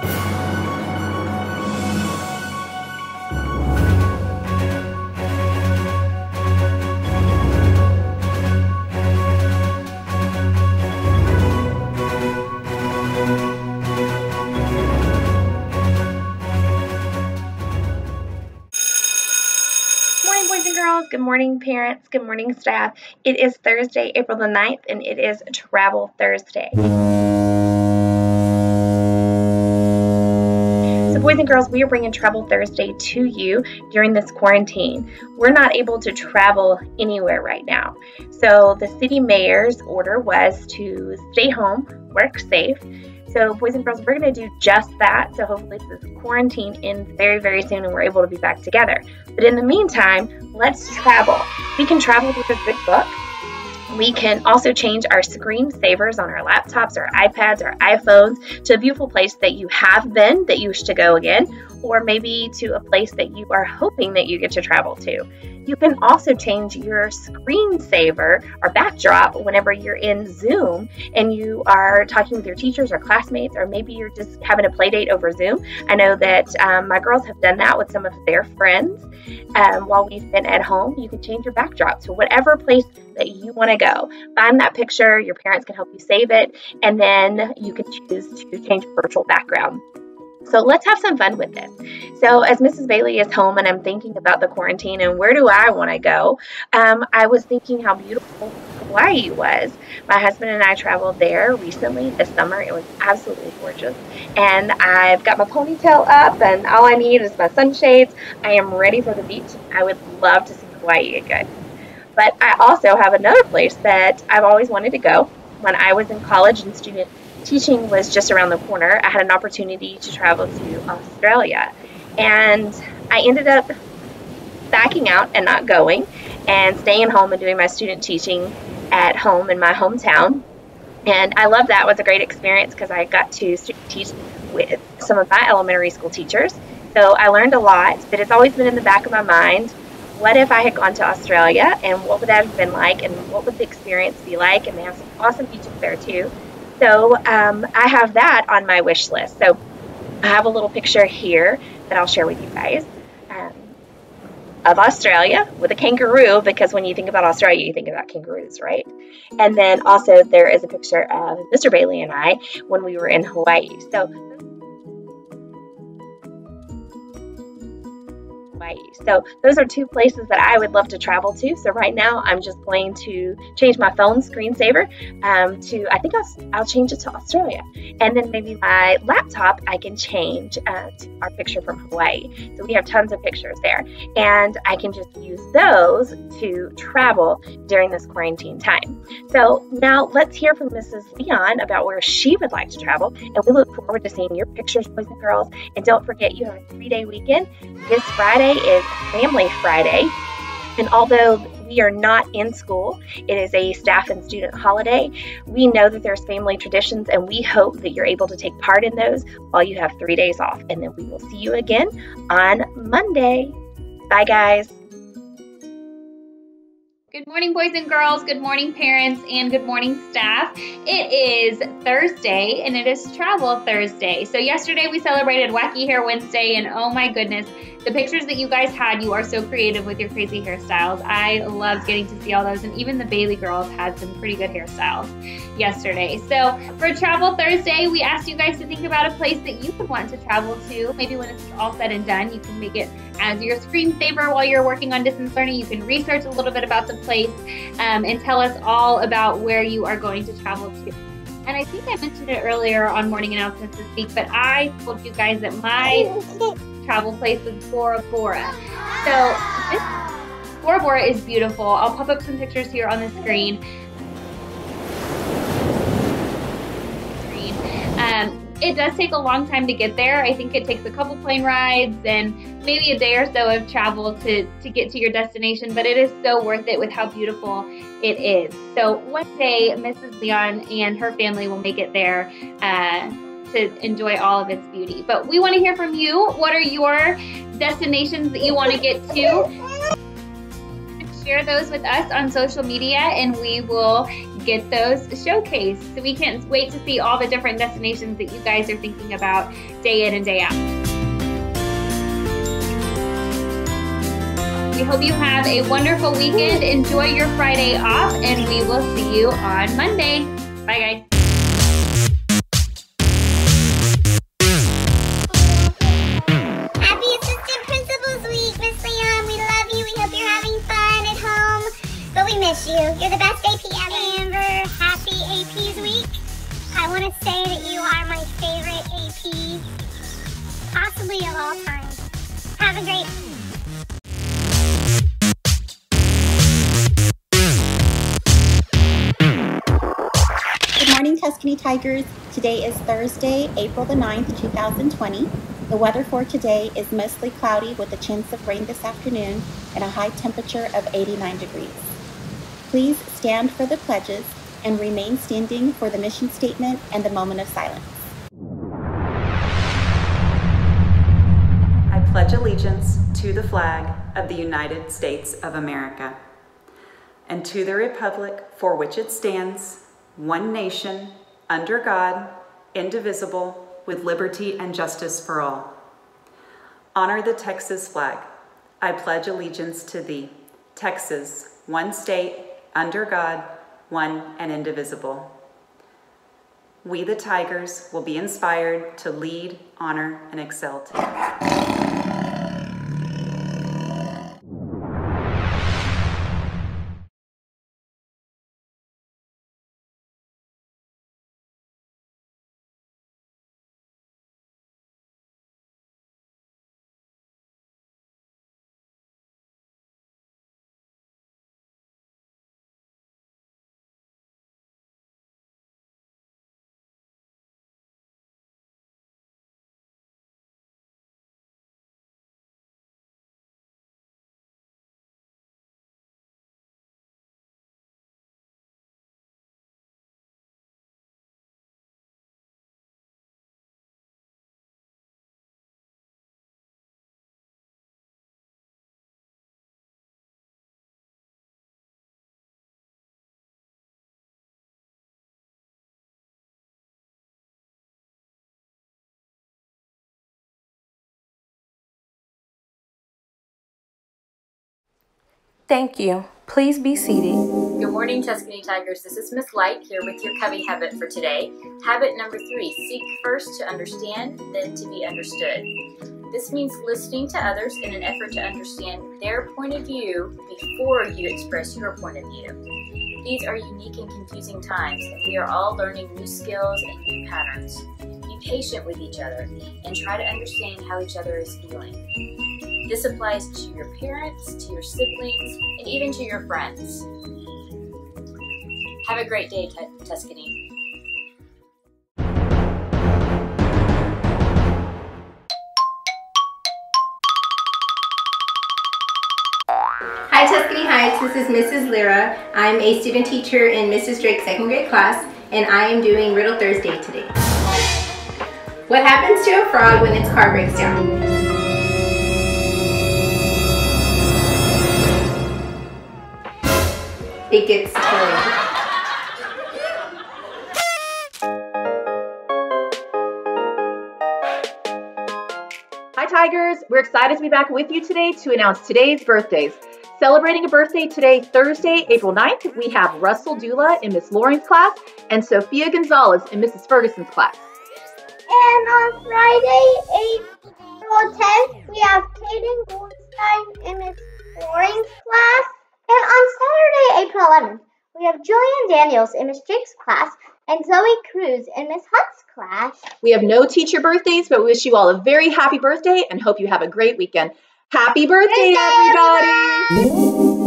Boys and girls, good morning parents, good morning staff. It is Thursday, April the 9th, and it is Travel Thursday. So boys and girls, we are bringing Travel Thursday to you during this quarantine. We're not able to travel anywhere right now. So the city mayor's order was to stay home, work safe. So boys and girls, we're going to do just that. So hopefully this quarantine ends very, very soon and we're able to be back together. But in the meantime, let's travel. We can travel with a good book. We can also change our screensavers on our laptops, our iPads, our iPhones to a beautiful place that you have been, that you wish to go again, or maybe to a place that you are hoping that you get to travel to. You can also change your screensaver or backdrop whenever you're in Zoom and you are talking with your teachers or classmates, or maybe you're just having a play date over Zoom. I know that my girls have done that with some of their friends while we've been at home. You can change your backdrop to whatever place that you want to go. Find that picture, your parents can help you save it, and then you can choose to change your virtual background. So let's have some fun with this. So as Mrs. Bailey is home and I'm thinking about the quarantine and where do I want to go, I was thinking how beautiful Hawaii was. My husband and I traveled there recently this summer. It was absolutely gorgeous. And I've got my ponytail up and all I need is my sunshades. I am ready for the beach. I would love to see Hawaii again. But I also have another place that I've always wanted to go. When I was in college and student teaching was just around the corner, I had an opportunity to travel to Australia. And I ended up backing out and not going and staying home and doing my student teaching at home in my hometown. And I love that. It was a great experience because I got to student teach with some of my elementary school teachers. So I learned a lot, but it's always been in the back of my mind. What if I had gone to Australia, and what would that have been like, and what would the experience be like? And they have some awesome beaches there too. So I have that on my wish list. So I have a little picture here that I'll share with you guys of Australia with a kangaroo, because when you think about Australia, you think about kangaroos, right? And then also there is a picture of Mr. Bailey and I when we were in Hawaii. So those are two places that I would love to travel to. So right now I'm just going to change my phone screensaver to, I think I'll change it to Australia. And then maybe my laptop I can change to our picture from Hawaii. So we have tons of pictures there. And I can just use those to travel during this quarantine time. So now let's hear from Mrs. Leon about where she would like to travel. And we look forward to seeing your pictures, boys and girls. And don't forget, you have a 3-day weekend. This Friday is Family Friday, and although we are not in school, it is a staff and student holiday. We know that there's family traditions, and we hope that you're able to take part in those while you have 3 days off. And then we will see you again on Monday. Bye, guys. Good morning, boys and girls. Good morning, parents, and good morning, staff. It is Thursday, and it is Travel Thursday. So yesterday we celebrated Wacky Hair Wednesday, and oh my goodness, the pictures that you guys had, you are so creative with your crazy hairstyles. I loved getting to see all those, and even the Bailey girls had some pretty good hairstyles yesterday. So for Travel Thursday, we asked you guys to think about a place that you would want to travel to. Maybe when it's all said and done, you can make it as your screensaver while you're working on distance learning. You can research a little bit about the place and tell us all about where you are going to travel to. And I think I mentioned it earlier on morning announcements this week, but I told you guys that my travel place was Bora Bora. So this Bora Bora is beautiful. I'll pop up some pictures here on the screen. It does take a long time to get there. I think it takes a couple plane rides and maybe a day or so of travel to get to your destination, but it is so worth it with how beautiful it is. So one day, Mrs. Leon and her family will make it there to enjoy all of its beauty. But we want to hear from you. What are your destinations that you want to get to? Share those with us on social media, and we will get those showcased. So we can't wait to see all the different destinations that you guys are thinking about day in and day out. We hope you have a wonderful weekend. Enjoy your Friday off, and we will see you on Monday. Bye, guys. Happy Assistant Principals Week, Miss Leon. We love you. We hope you're having fun at home, but we miss you. You're the best AP ever. Amber, happy APs Week. I want to say that you are my favorite AP, possibly of all time. Have a great Good morning, Tuscany Tigers. Today is Thursday, April the 9th, 2020. The weather for today is mostly cloudy with a chance of rain this afternoon and a high temperature of 89 degrees. Please stand for the pledges and remain standing for the mission statement and the moment of silence. I pledge allegiance to the flag of the United States of America and to the republic for which it stands, one nation, under God, indivisible, with liberty and justice for all. Honor the Texas flag. I pledge allegiance to thee, Texas, one state, under God, one and indivisible. We, the Tigers, will be inspired to lead, honor, and excel together. Thank you. Please be seated. Good morning, Tuscany Tigers. This is Miss Light here with your Cubby habit for today. Habit number 3, seek first to understand, then to be understood. This means listening to others in an effort to understand their point of view before you express your point of view. These are unique and confusing times, and we are all learning new skills and new patterns. Be patient with each other and try to understand how each other is feeling. This applies to your parents, to your siblings, and even to your friends. Have a great day, Tuscany. Hi Tuscany Heights, this is Mrs. Lyra. I'm a student teacher in Mrs. Drake's second grade class, and I am doing Riddle Thursday today. What happens to a frog when its car breaks down? It gets killed. Hi Tigers, we're excited to be back with you today to announce today's birthdays. Celebrating a birthday today, Thursday, April 9th, we have Russell Dula in Miss Loring's class and Sophia Gonzalez in Mrs. Ferguson's class. And on Friday, April 10th, we have Kaden Goldstein in Miss Loring's class. And on Saturday, April 11th, we have Julian Daniels in Miss Jake's class and Zoe Cruz in Miss Hutt's class. We have no teacher birthdays, but we wish you all a very happy birthday and hope you have a great weekend. Happy birthday, everybody!